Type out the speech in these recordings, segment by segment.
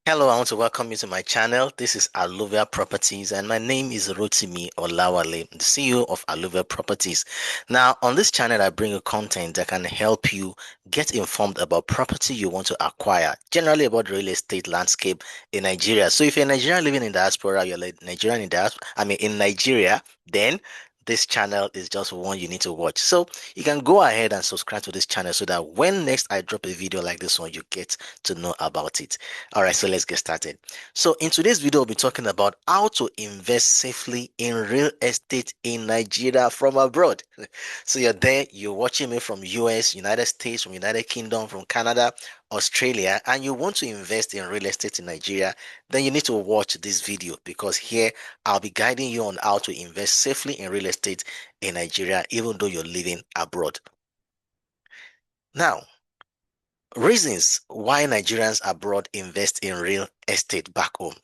Hello, I want to welcome you to my channel. This is Aluvia Properties, and my name is Rotimi Olawale, the CEO of Aluvia Properties. Now, on this channel, I bring you content that can help you get informed about property you want to acquire, generally about the real estate landscape in Nigeria. So, if you're Nigerian living in diaspora, you're like Nigerian in diaspora, in Nigeria, then this channel is just one you need to watch. So you can go ahead and subscribe to this channel so that when next I drop a video like this one, you get to know about it. All right, so let's get started. So in today's video, we'll be talking about how to invest safely in real estate in Nigeria from abroad. So you're there, you're watching me from US, United States, from United Kingdom, from Canada, Australia, and you want to invest in real estate in Nigeria, then you need to watch this video because here I'll be guiding you on how to invest safely in real estate in Nigeria, even though you're living abroad. Now, reasons why Nigerians abroad invest in real estate back home.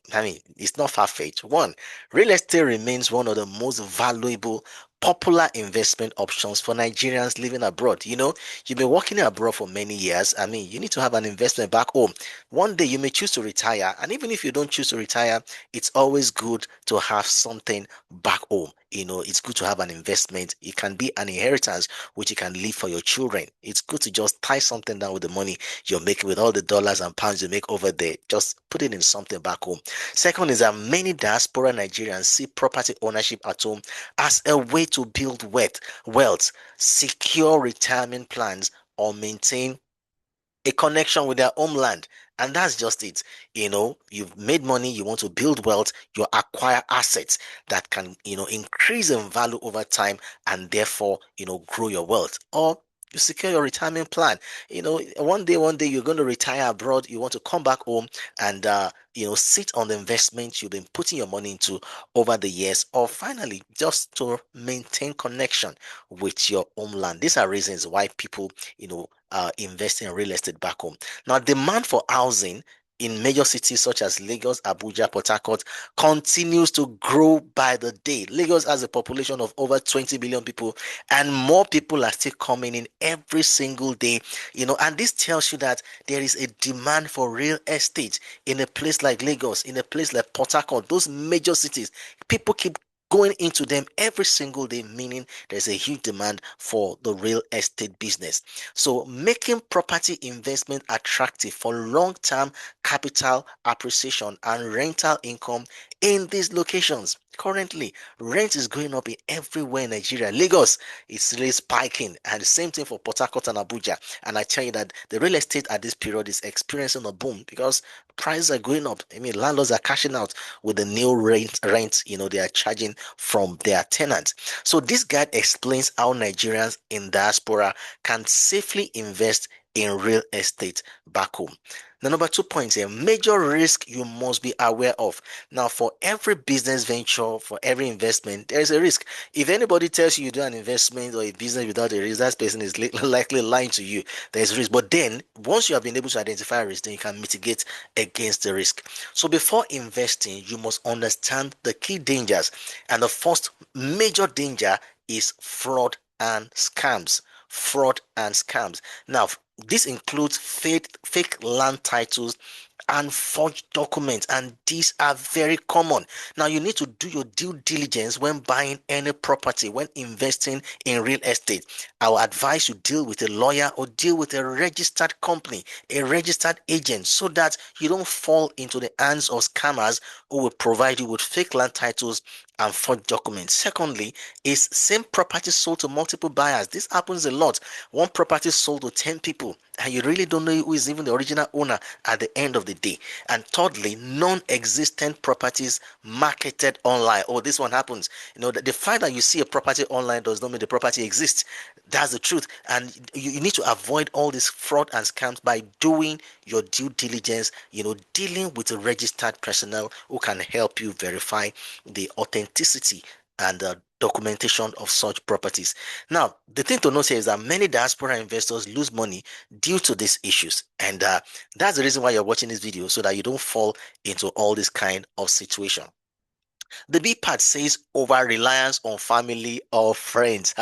It's not far-fetched. One, real estate remains one of the most valuable, popular investment options for Nigerians living abroad. You've been working abroad for many years. You need to have an investment back home. One day you may choose to retire, and even if you don't choose to retire, it's always good to have something back home. It's good to have an investment. It can be an inheritance which you can leave for your children. It's good to just tie something down with the money you're making, with all the dollars and pounds you make over there. Just put it in something back home. Second is that many diaspora Nigerians see property ownership at home as a way to build wealth, secure retirement plans, or maintain a connection with their homeland. And that's just it. You've made money, you want to build wealth, you acquire assets that can, increase in value over time and therefore, grow your wealth. Or you secure your retirement plan. One day you're going to retire abroad, you want to come back home and, sit on the investment you've been putting your money into over the years, or finally, just to maintain connection with your homeland. These are reasons why people, invest in real estate back home. Now, demand for housing in major cities such as Lagos, Abuja, Port Harcourt continues to grow by the day. Lagos has a population of over 20 million people, and more people are still coming in every single day. And this tells you that there is a demand for real estate in a place like Lagos, in a place like Port Harcourt, those major cities. People keep going into them every single day, meaning there's a huge demand for the real estate business. So, making property investment attractive for long-term capital appreciation and rental income in these locations. Currently, rent is going up in everywhere in Nigeria. Lagos is really spiking, and the same thing for Port Harcourt and Abuja. And I tell you that the real estate at this period is experiencing a boom because prices are going up. Landlords are cashing out with the new rent, they are charging from their tenants. So this guide explains how Nigerians in diaspora can safely invest in real estate back home. The number 2 point here, major risk you must be aware of. Now, for every business venture, for every investment, there is a risk. If anybody tells you do an investment or a business without a risk, that person is likely lying to you. There's risk. But then, once you have been able to identify a risk, then you can mitigate against the risk. So before investing, you must understand the key dangers. And the first major danger is fraud and scams. Fraud and scams. Now, this includes fake land titles and forged documents, and these are very common. Now, you need to do your due diligence when buying any property, when investing in real estate. I will advise you deal with a lawyer or deal with a registered company, a registered agent, so that you don't fall into the hands of scammers who will provide you with fake land titles and forged documents. Secondly, is same property sold to multiple buyers. This happens a lot. One property sold to 10 people, and you really don't know who is even the original owner at the end of the day. And thirdly, non-existent properties marketed online. Oh, this one happens. The fact that you see a property online does not mean the property exists. That's the truth. And you need to avoid all this fraud and scams by doing your due diligence, dealing with a registered personnel who can help you verify the authenticity and the documentation of such properties. Now, the thing to note here is that many diaspora investors lose money due to these issues, and that's the reason why you're watching this video, so that you don't fall into all this kind of situation. The B part says over reliance on family or friends.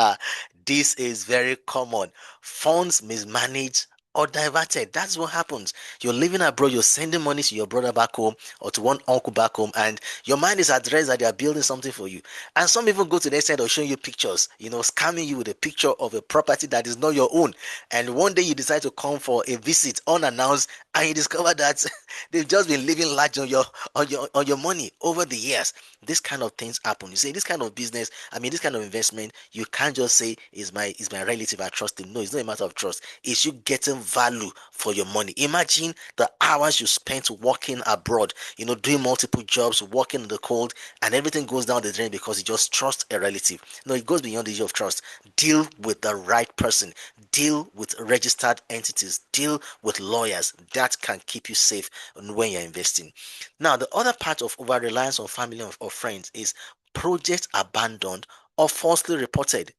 This is very common. Funds mismanaged or diverted. That's what happens. You're living abroad, you're sending money to your brother back home or to one uncle back home, and your mind is at rest that they are building something for you. And some even go to the extent of showing you pictures, scamming you with a picture of a property that is not your own. And one day you decide to come for a visit unannounced, and you discover that they've just been living large on your money over the years. This kind of things happen. You say this kind of business, I mean this kind of investment, you can't just say is my relative, I trust him. No, it's not a matter of trust. It's you getting value for your money. Imagine the hours you spent working abroad, doing multiple jobs, working in the cold, and everything goes down the drain because you just trust a relative. No, it goes beyond the issue of trust. Deal with the right person, deal with registered entities, deal with lawyers. That can keep you safe when you're investing. Now, the other part of over reliance on family or friends is projects abandoned or falsely reported.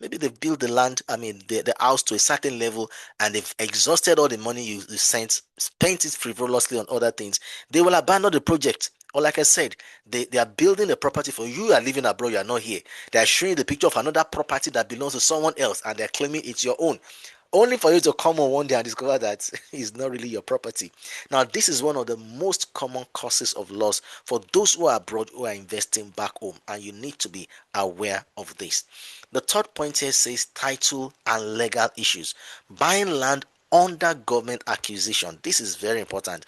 Maybe they've built the land, I mean, the house to a certain level, and they've exhausted all the money you sent, spent it frivolously on other things. They will abandon the project. Or, like I said, they are building the property for you. You are living abroad, you are not here. They are showing the picture of another property that belongs to someone else, and they're claiming it's your own, only for you to come on one day and discover that it's not really your property. Now, this is one of the most common causes of loss for those who are abroad who are investing back home, and you need to be aware of this. The third point here says title and legal issues. Buying land under government acquisition. This is very important.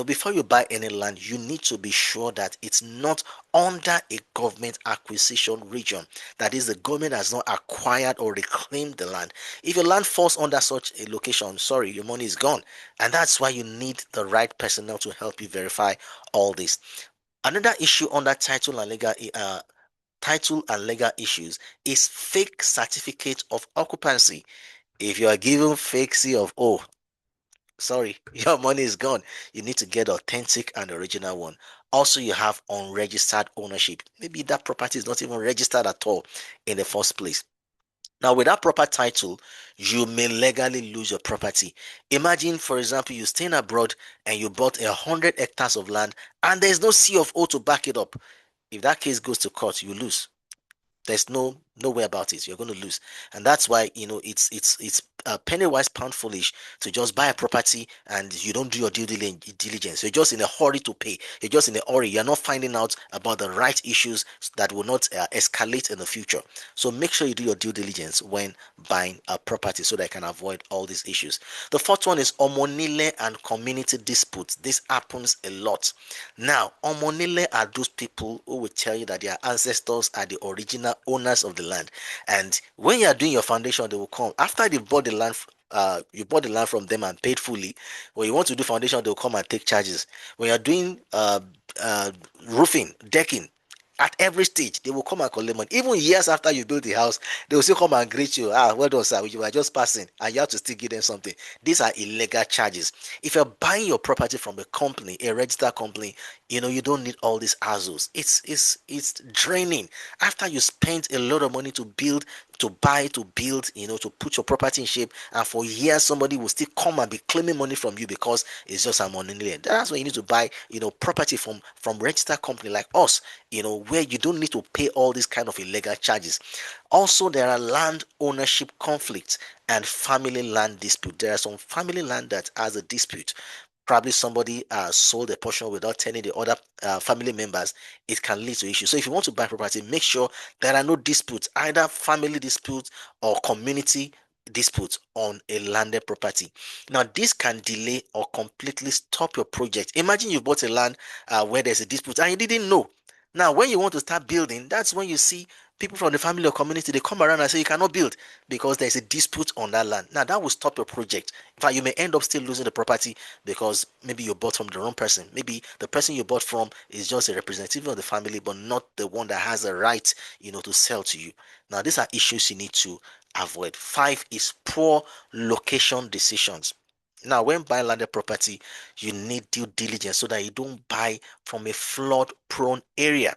Before you buy any land, you need to be sure that it's not under a government acquisition region. That is, the government has not acquired or reclaimed the land. If your land falls under such a location, sorry, your money is gone. And that's why you need the right personnel to help you verify all this. Another issue under title and legal issues is fake certificate of occupancy. If you are given fake C of O, sorry, your money is gone. You need to get authentic and original one. Also, you have unregistered ownership. Maybe that property is not even registered at all in the first place. Now, without proper title, you may legally lose your property. Imagine, for example, you're staying abroad and you bought 100 hectares of land and there's no C of O to back it up. If that case goes to court, you lose. There's no way about it. You're going to lose, and that's why it's penny wise pound foolish to just buy a property and you don't do your due diligence. You're just in a hurry to pay. You're just in a hurry. You're not finding out about the right issues that will not escalate in the future. So make sure you do your due diligence when buying a property so that you can avoid all these issues. The fourth one is omonile and community disputes. This happens a lot. Now, omonile are those people who will tell you that their ancestors are the original owners of the land, and when you are doing your foundation, they will come after they bought the land. You bought the land from them and paid fully. When you want to do foundation, they will come and take charges. When you are doing uh, roofing, decking, at every stage, they will come and collect money. Even years after you build the house, they will still come and greet you. Well done, sir. You were just passing, and you have to still give them something. These are illegal charges. If you're buying your property from a company, a registered company, you don't need all these hassles. It's draining. After you spent a lot of money to build, to buy, to build, to put your property in shape, and for years somebody will still come and be claiming money from you because it's just a money land. That's why you need to buy, property from registered company like us, where you don't need to pay all these kind of illegal charges. Also, there are land ownership conflicts and family land dispute. There are some family land that has a dispute. Probably somebody sold a portion without telling the other family members. It can lead to issues. So if you want to buy property, make sure there are no disputes, either family disputes or community disputes on a landed property. Now, this can delay or completely stop your project. Imagine you bought a land where there's a dispute and you didn't know. Now, when you want to start building, that's when you see people from the family or community, they come around and say you cannot build because there's a dispute on that land. Now, that will stop your project. In fact, you may end up still losing the property because maybe you bought from the wrong person. Maybe the person you bought from is just a representative of the family, but not the one that has the right, to sell to you. Now, these are issues you need to avoid. Five is poor location decisions. Now, when buying landed property, you need due diligence so that you don't buy from a flood prone area.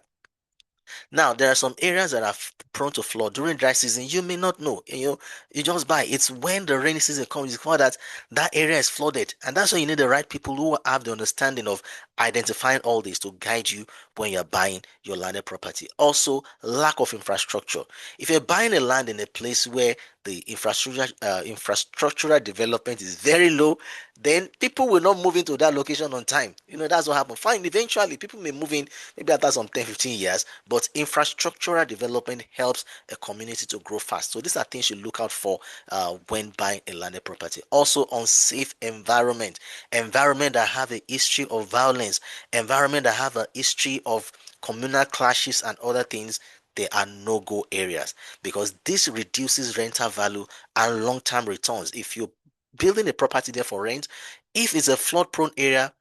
Now, there are some areas that are prone to flood during dry season. You may not know. You just buy. It's when the rainy season comes, you find that that area is flooded, and that's why you need the right people who have the understanding of identifying all this to guide you when you're buying your landed property. Also, lack of infrastructure. If you're buying a land in a place where the infrastructural development is very low, then people will not move into that location on time. That's what happened. Fine, eventually people may move in maybe after some 10, 15 years, but infrastructural development helps a community to grow fast. So these are things you look out for when buying a landed property. Also, unsafe environment that have a history of violence, environment that have a history of communal clashes and other things. They are no-go areas, because this reduces rental value and long-term returns. If you're building a property there for rent, if it's a flood-prone area,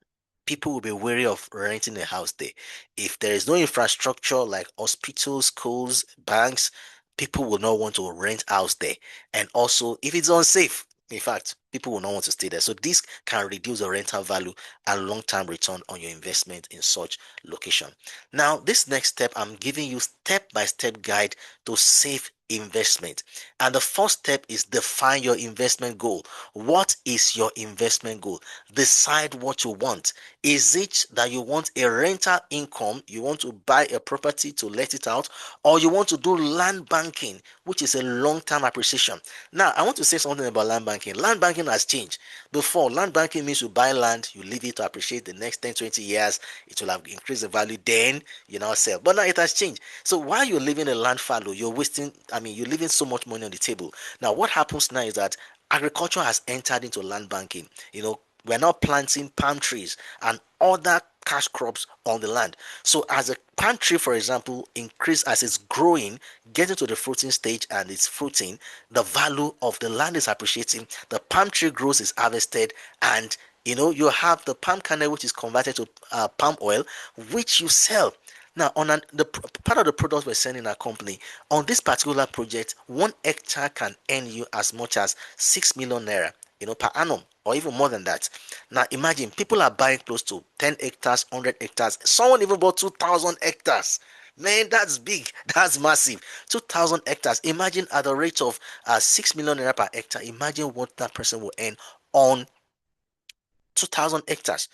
people will be wary of renting a house there. If there is no infrastructure like hospitals, schools, banks, people will not want to rent house there. And also, if it's unsafe, in fact, people will not want to stay there. So this can reduce the rental value and long-term return on your investment in such location. Now, this next step, I'm giving you step-by-step guide to safe investment. And the first step is define your investment goal. What is your investment goal? Decide what you want. Is it that you want a rental income, you want to buy a property to let it out, or you want to do land banking, which is a long-term appreciation? Now, I want to say something about land banking. Land banking has changed. Before, land banking means you buy land, you leave it to appreciate the next 10, 20 years, it will have increased the value, then you now sell. But now it has changed. So while you're leaving a land fallow, you're leaving so much money on the table. Now, what happens now is that agriculture has entered into land banking. We're now planting palm trees and other cash crops on the land. So as a palm tree, for example, increase as it's growing, getting to the fruiting stage and it's fruiting, the value of the land is appreciating. The palm tree grows, is harvested, and you have the palm kernel, which is converted to palm oil, which you sell. Now, the part of the product we're selling in our company, on this particular project, 1 hectare can earn you as much as 6 million naira, per annum, or even more than that. Now, imagine people are buying close to 10 hectares, 100 hectares. Someone even bought 2,000 hectares. Man, that's big. That's massive. 2,000 hectares. Imagine at the rate of 6 million naira per hectare. Imagine what that person will earn on 2,000 hectares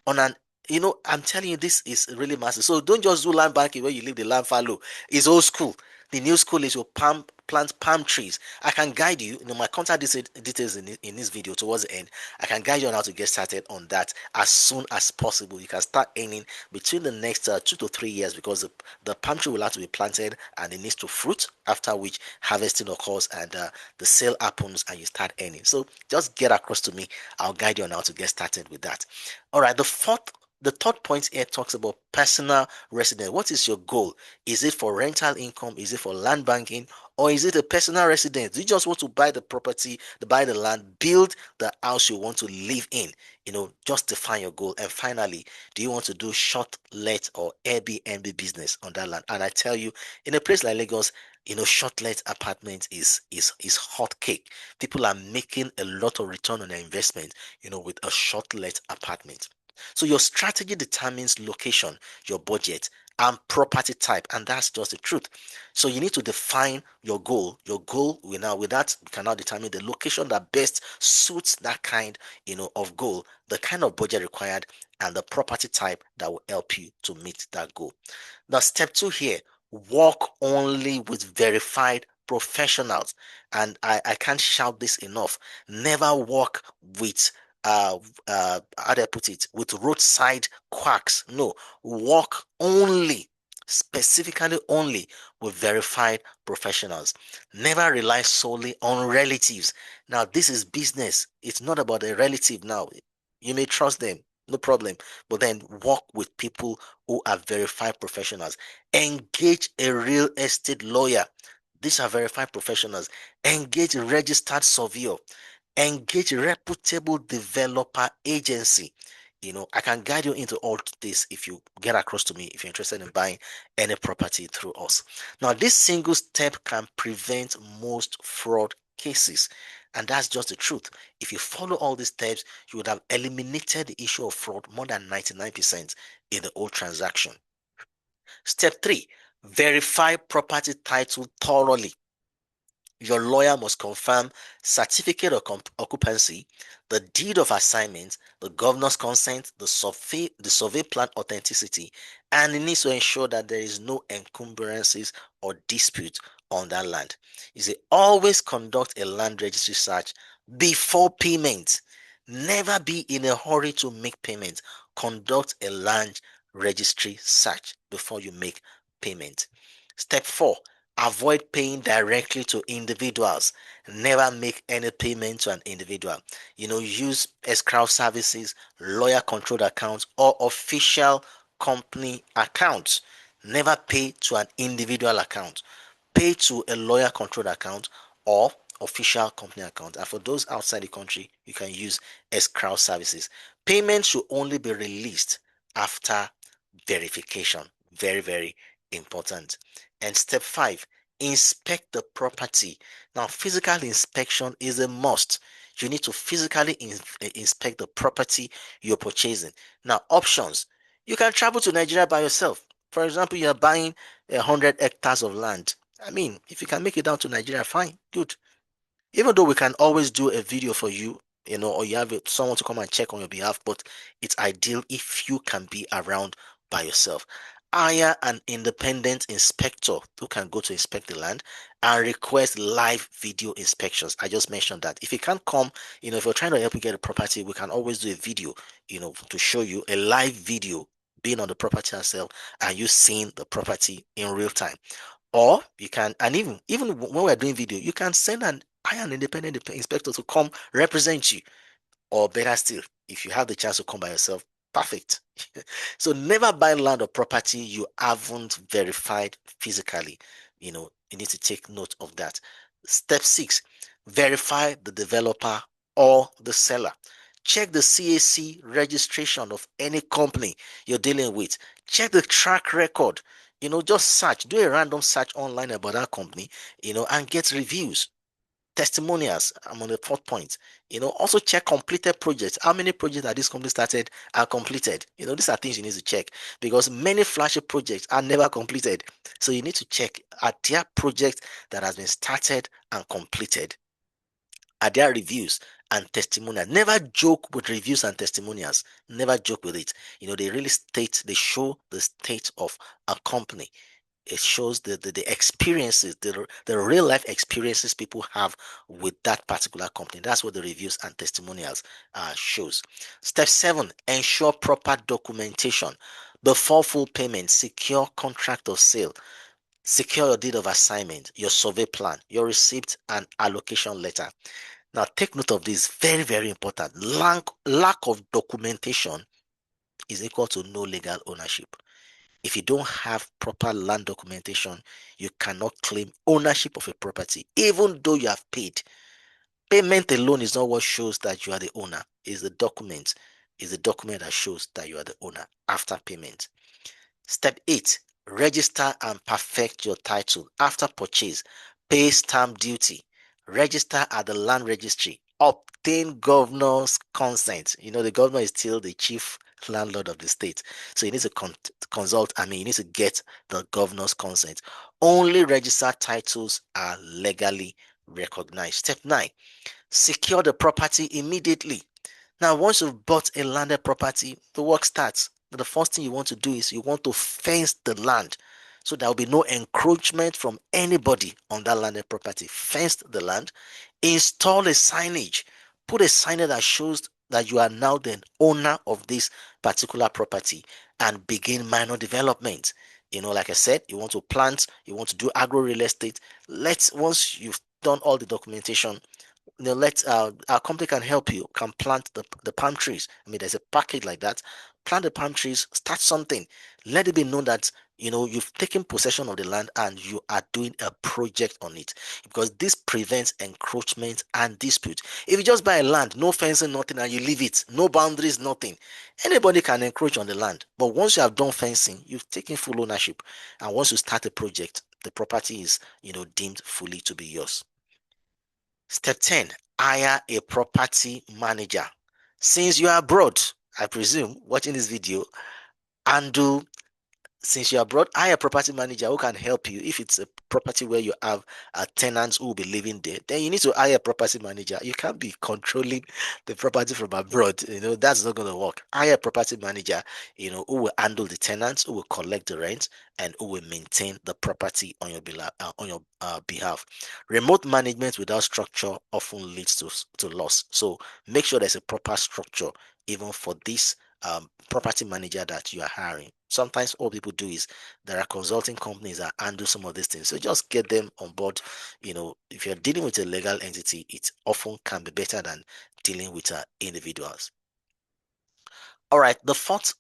on an I'm telling you, this is really massive. So don't just do land banking where you leave the land fallow. It's old school. The new school is your plant palm trees. I can guide you. My contact details in this video towards the end. I can guide you on how to get started on that as soon as possible. You can start earning between the next 2 to 3 years, because the palm tree will have to be planted and it needs to fruit, after which harvesting occurs and the sale happens and you start earning. So just get across to me. I'll guide you on how to get started with that. All right, the third point here talks about personal residence. What is your goal? Is it for rental income? Is it for land banking? Or is it a personal residence? Do you just want to buy the property, to buy the land, build the house you want to live in? Just define your goal. And finally, do you want to do short let or Airbnb business on that land? And I tell you, in a place like Lagos, short let apartment is hot cake. People are making a lot of return on their investment, with a short let apartment. So your strategy determines location, your budget, and property type, and that's just the truth. So you need to define your goal. Your goal with that you can now determine the location that best suits that kind, of goal, the kind of budget required, and the property type that will help you to meet that goal. Now, step 2 here: work only with verified professionals. And I can't shout this enough. Never work with how do I put it, with roadside quacks. No, work only, specifically only, with verified professionals. Never rely solely on relatives. Now, this is business. It's not about a relative. Now, you may trust them, no problem, but then work with people who are verified professionals. Engage a real estate lawyer. These are verified professionals. Engage a registered surveyor. Engage a reputable developer agency. I can guide you into all this if you get across to me, if you're interested in buying any property through us. Now, this single step can prevent most fraud cases. And that's just the truth. If you follow all these steps, you would have eliminated the issue of fraud more than 99% in the whole transaction. Step 3, verify property title thoroughly. Your lawyer must confirm certificate of occupancy, the deed of assignment, the governor's consent, the survey plan authenticity, and it needs to ensure that there is no encumbrances or dispute on that land. You say always conduct a land registry search before payment. Never be in a hurry to make payment. Conduct a land registry search before you make payment. Step 4, avoid paying directly to individuals. Never make any payment to an individual. Use escrow services, lawyer controlled accounts, or official company accounts. Never pay to an individual account. Pay to a lawyer controlled account or official company account. And for those outside the country, you can use escrow services. Payment should only be released after verification. Very, very important. And step 5, inspect the property. Now, physical inspection is a must. You need to physically inspect the property you're purchasing. Now, options. You can travel to Nigeria by yourself. For example, you are buying 100 hectares of land. I mean, if you can make it down to Nigeria, fine, good. Even though we can always do a video for you, or you have someone to come and check on your behalf, but it's ideal if you can be around by yourself. Hire an independent inspector who can go to inspect the land and request live video inspections. I just mentioned that. If you can't come, if you're trying to help you get a property, we can always do a video, to show you a live video being on the property itself and you seeing the property in real time. Or you can, and even when we're doing video, you can send an independent inspector to come represent you. Or better still, if you have the chance to come by yourself, perfect. So never buy land or property you haven't verified physically. You need to take note of that. Step 6, verify the developer or the seller. Check the CAC registration of any company you're dealing with. Check the track record. Just search, do a random search online about that company, and get reviews, testimonials. I'm on the fourth point. Also check completed projects. How many projects that this company started are completed? These are things you need to check because many flashy projects are never completed. So you need to check, are there projects that has been started and completed? Are there reviews and testimonials? Never joke with reviews and testimonials. Never joke with it. They show the state of a company. It shows the experiences, the real life experiences people have with that particular company. That's what the reviews and testimonials shows. Step 7, ensure proper documentation before full payment. Secure contract of sale. Secure your deed of assignment, your survey plan, your receipt and allocation letter. Now take note of this, very, very important. Lack of documentation is equal to no legal ownership. If you don't have proper land documentation, you cannot claim ownership of a property, even though you have paid. Payment alone is not what shows that you are the owner. It's the document. It's the document that shows that you are the owner after payment. Step 8, register and perfect your title. After purchase, pay stamp duty. Register at the land registry. Obtain governor's consent. The governor is still the chief landlord of the state. So you need to you need to get the governor's consent. Only registered titles are legally recognized. Step 9, secure the property immediately. Now, once you've bought a landed property, the work starts. The first thing you want to do is you want to fence the land. So there will be no encroachment from anybody on that landed property. Fence the land, install a signage, put a signage that shows that you are now the owner of this particular property and begin minor development. Like I said, you want to plant, you want to do agro real estate. Once you've done all the documentation, let our company can help you, can plant the palm trees. I mean, there's a package like that. Plant the palm trees, start something. Let it be known that you've taken possession of the land and you are doing a project on it, because this prevents encroachment and dispute. If you just buy a land, no fencing, nothing, and you leave it, no boundaries, nothing, anybody can encroach on the land. But once you have done fencing, you've taken full ownership, and once you start a project, the property is deemed fully to be yours. Step 10, hire a property manager. Since you are abroad, I presume, watching this video, handle Since you are abroad, hire a property manager who can help you. If it's a property where you have tenants who will be living there, then you need to hire a property manager. You can't be controlling the property from abroad. That's not going to work. Hire a property manager, who will handle the tenants, who will collect the rent, and who will maintain the property on your behalf. Remote management without structure often leads to loss. So make sure there's a proper structure even for this property manager that you are hiring. Sometimes all people do is there are consulting companies that handle some of these things. So just get them on board. If you're dealing with a legal entity, it often can be better than dealing with individuals. All right, the fourth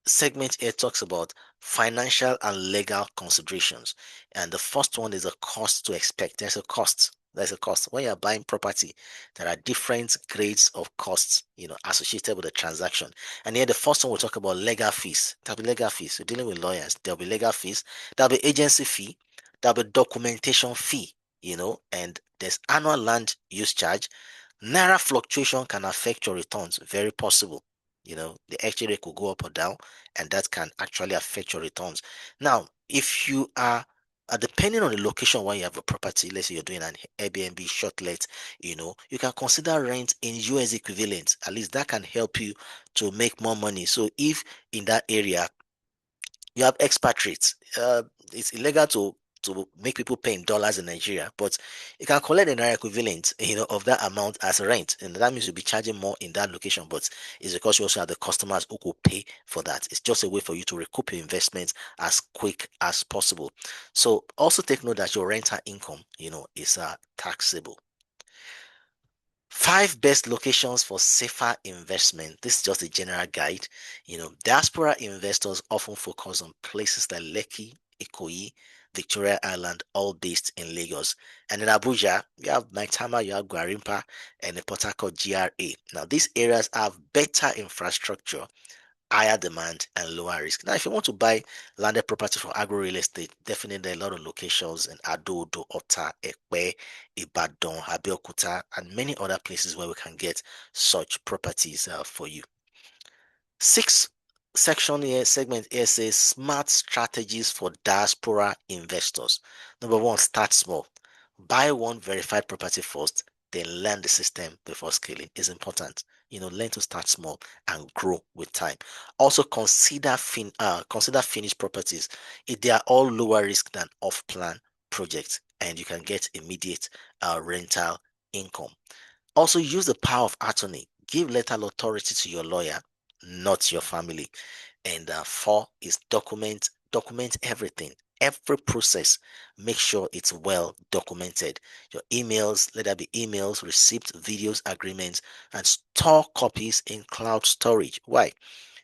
segment here talks about financial and legal considerations. And the first one is a cost to expect. There's a cost. There's a cost. When you're buying property, there are different grades of costs, associated with the transaction. And here the first one we'll talk about legal fees. There'll be legal fees. You're dealing with lawyers. There'll be legal fees. There'll be agency fee. There'll be documentation fee, and there's annual land use charge. Naira fluctuation can affect your returns. Very possible. The exchange rate could go up or down, and that can actually affect your returns. Now, if you are depending on the location where you have a property, let's say you're doing an Airbnb short let, you can consider rent in US equivalent. At least that can help you to make more money. So if in that area you have expatriates. It's illegal to make people pay in dollars in Nigeria, but you can collect the naira equivalent, of that amount as rent, and that means you'll be charging more in that location. But it's because you also have the customers who could pay for that. It's just a way for you to recoup your investments as quick as possible. So also take note that your rental income, is taxable. 5 best locations for safer investment. This is just a general guide. Diaspora investors often focus on places like Lekki, Ikoyi, Victoria Island, all based in Lagos. And in Abuja, you have Maitama, you have Gwarimpa, and the Port Harcourt GRA. Now, these areas have better infrastructure, higher demand, and lower risk. Now, if you want to buy landed property for agro real estate, definitely a lot of locations in Adodo, Ota, Ekpe, Ibadan, Abeokuta, and many other places where we can get such properties for you. Sixth section here, segment here says smart strategies for diaspora investors. Number one, start small. Buy one verified property first, then learn the system before scaling. Is important. Learn to start small and grow with time. Also consider finished properties. They are all lower risk than off-plan projects, and you can get immediate rental income. Also, use the power of attorney. Give legal authority to your lawyer, not your family. And four is document everything, every process. Make sure it's well documented. Your emails, let there be emails, receipts, videos, agreements, and store copies in cloud storage. Why?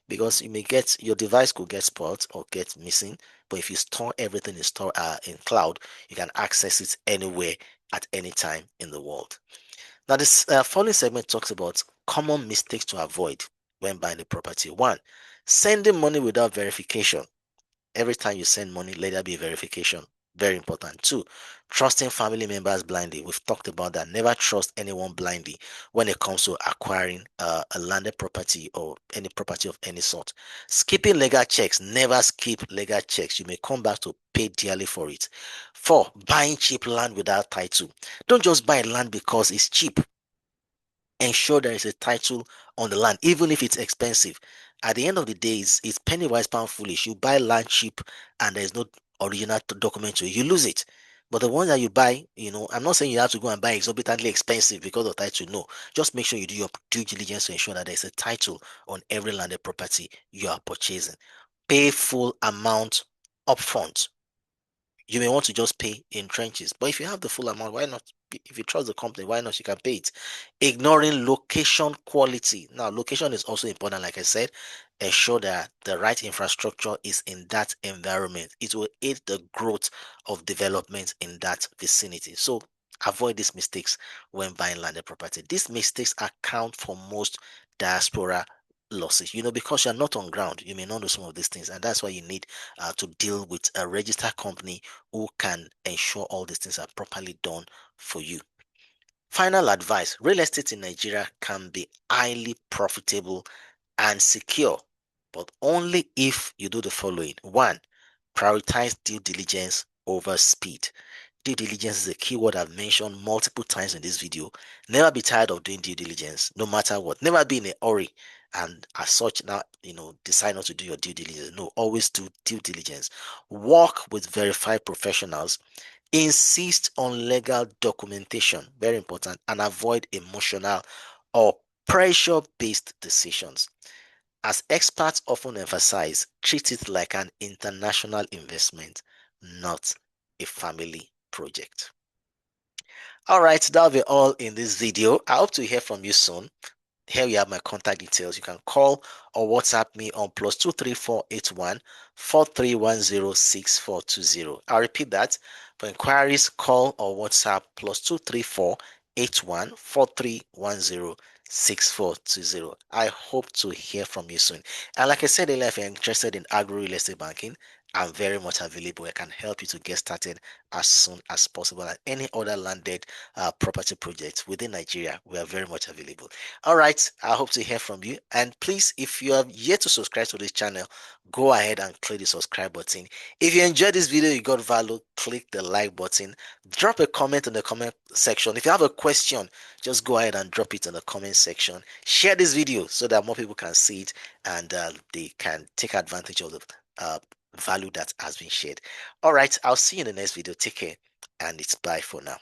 Because you may get your device could get spoiled or get missing, but if you store everything in cloud, you can access it anywhere at any time in the world. Now, this following segment talks about common mistakes to avoid when buying a property. One, sending money without verification. Every time you send money, let there be verification. Very important. Two, trusting family members blindly. We've talked about that. Never trust anyone blindly when it comes to acquiring a landed property or any property of any sort. Skipping legal checks. Never skip legal checks. You may come back to pay dearly for it. Four, buying cheap land without title. Don't just buy land because it's cheap. Ensure there is a title on the land, even if it's expensive. At the end of the day, it's penny wise, pound foolish. You buy land cheap and there's no original document to it, you lose it. But the ones that you buy, I'm not saying you have to go and buy exorbitantly expensive because of title. No, just make sure you do your due diligence to ensure that there's a title on every landed property you are purchasing. Pay full amount upfront. You may want to just pay in trenches, but if you have the full amount, why not? If you trust the company, why not? You can pay it. Ignoring location quality. Now, location is also important. Like I said, ensure that the right infrastructure is in that environment. It will aid the growth of development in that vicinity. So avoid these mistakes when buying landed property. These mistakes account for most diaspora losses. Because you're not on ground, you may not know some of these things, and that's why you need to deal with a registered company who can ensure all these things are properly done for you. Final advice: real estate in Nigeria can be highly profitable and secure, but only if you do the following. One, Prioritize due diligence over speed. Due diligence is a keyword I've mentioned multiple times in this video. Never be tired of doing due diligence, no matter what. Never be in a hurry and as such now, decide not to do your due diligence. No, always do due diligence. Work with verified professionals. Insist on legal documentation, very important, and avoid emotional or pressure-based decisions. As experts often emphasize, treat it like an international investment, not a family project. All right, that'll be all in this video. I hope to hear from you soon. Here you have my contact details. You can call or WhatsApp me on +23481 43106420. I'll repeat that. For inquiries, call or WhatsApp +23481 43106420. I hope to hear from you soon. And like I said earlier, if you're interested in agro real estate banking, I'm very much available. I can help you to get started as soon as possible. And any other landed property projects within Nigeria, we are very much available. All right, I hope to hear from you. And please, if you have yet to subscribe to this channel, go ahead and click the subscribe button. If you enjoyed this video, you got value, click the like button. Drop a comment in the comment section. If you have a question, just go ahead and drop it in the comment section. Share this video so that more people can see it and they can take advantage of the value that has been shared. All right, I'll see you in the next video. Take care, and it's bye for now.